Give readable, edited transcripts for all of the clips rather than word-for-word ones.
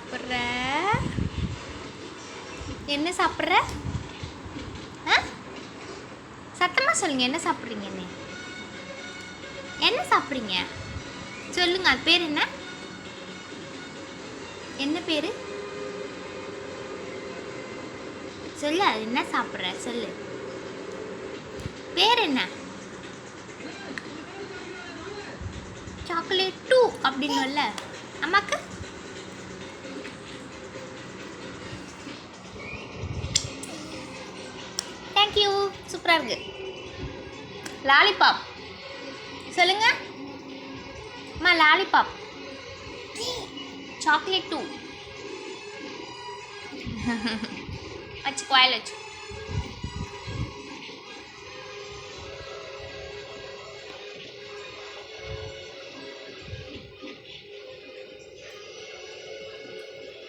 சாப்பிட்ற? என்ன சாப்பிட்ற? சத்தமாக சொல்லுங்கள், என்ன சாப்பிட்றீங்கன்னு. என்ன சாப்பிட்றீங்க சொல்லுங்க. அது பேர் என்ன? என்ன பேர் சொல்லு. அது என்ன சாப்பிட்ற சொல்லு. பேர் என்ன? சாக்லேட் 2 அப்படின்னுல்ல அம்மாக்கு. தேங்க்யூ, சூப்பராக இருக்கு. லாலிபாப் சொல்லுங்க அம்மா. லாலிபாப் சாக்லேட் 2 வச்சு கோயில் வச்சு.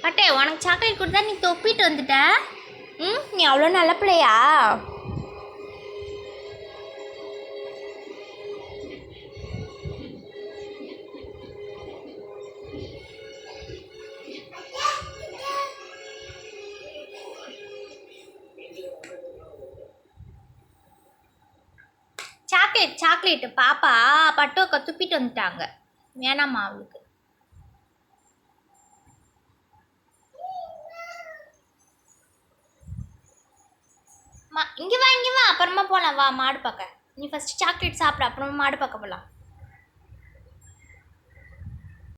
பட்டே, உனக்கு சாக்லேட் கொடுத்தா நீ தொப்பிட்டு வந்துட்ட. நீ அவ்வளோ நல்ல பிள்ளையா? சாக்லேட்டு பாப்பா பட்டுவக்க துப்பிட்டு வந்துட்டாங்க. வேணாம்மா அவளுக்கு. இங்கே வா, அப்புறமா போகலாம். வா மாடு பார்க்க. நீ ஃபஸ்ட்டு சாக்லேட் சாப்பிட, அப்புறமா மாடு பார்க்க போகலாம்.